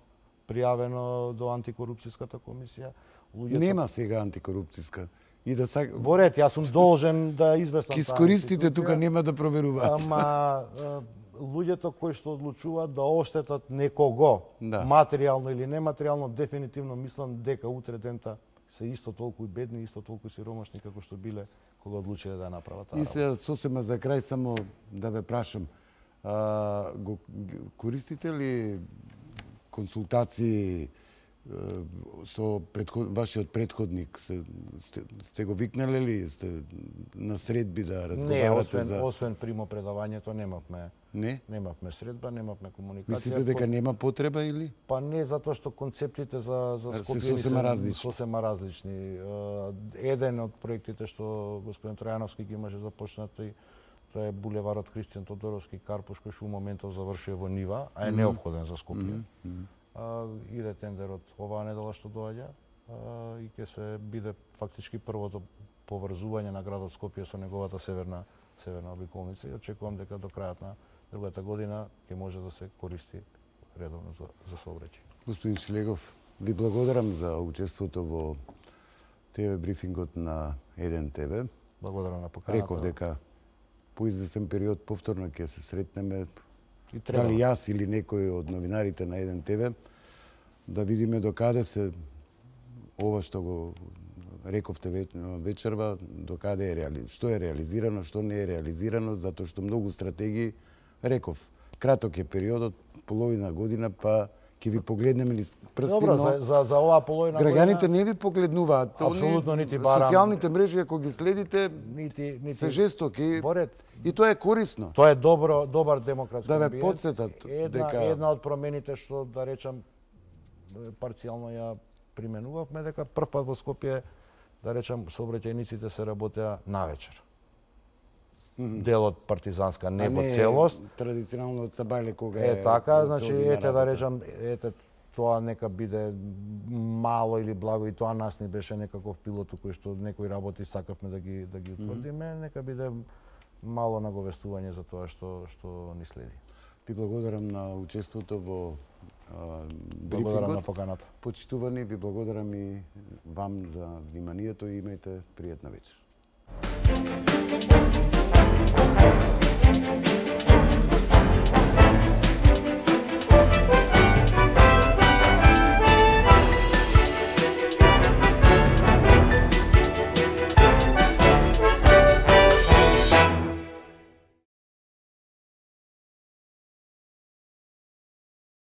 пријавено до антикорупцијската комисија. Нема сега антикорупцијска. И да Во ред, јас сум должен да известам ки искористите тука нема да проверуваат. Ама луѓето кои што одлучуваат да оштетат некого, материјално или нематеријално, дефинитивно мислам дека утре дента се исто толку и бедни, исто толку и сиромашни како што биле кога одлучиле да направат таа. И се сосема за крај само да ве прашам, го користите ли консултации со вашиот предходник? Сте го викнале ли? Сте на средби да разговарате за... Не, освен примопредавањето немавме. Не? Немавме средба, немавме комуникација. Мислите дека нема потреба или? Па не, затоа што концептите за Скопје се сосема различни. Еден од проектите што господин Тројановски ги имаше започнати, тоа е булеварот Кристијан Тодоровски Карпуш, кој што у моментов завршува во нива, а е неопходен за Скопје. Иде тендерот оваа недела што доаѓа и ќе се биде фактички првото поврзување на градот Скопје со неговата северна обиколница и очекувам дека до крајот на другата година ќе може да се користи редовно за сообраќај. Господин Шилегов, ви благодарам за учеството во ТВ брифингот на 1 ТВ. Благодарам на поканата. Реков дека по известен период повторно ќе се сретнеме, дали јас или некој од новинарите на 1 ТВ, да видиме докаде се ова што го рековте вечерва, докаде е што е реализирано, што не е реализирано, затоа што многу стратегии, реков, краток е периодот, половина година, па ќе ви погледнеме низ прсти. Добро, за оваа половина година... Граѓаните не ви погледнуваат. Апсолутно, нити барам. Социјалните мрежи, ако ги следите, се жестоки. И тоа е корисно. Тоа е добар демократски да ве подсетат дека една од промените што, да речам, парцијално ја применувавме, дека прв пат во Скопје, да речам, сообраќајниците се работеа навечер. Дел од партизанска, не во целост. Традиционално од Сабајле кога е така, значи да речам, тоа нека биде мало или благо и тоа нас не беше некаков пилот кој што некои работи сакавме да ги утврдиме, нека биде мало наговестување за тоа што ни следи. Ви благодарам на учеството во брифингот. Благодарам на поканата. Почитувани, ви благодарам и вам за вниманието и имајте пријатна вечер.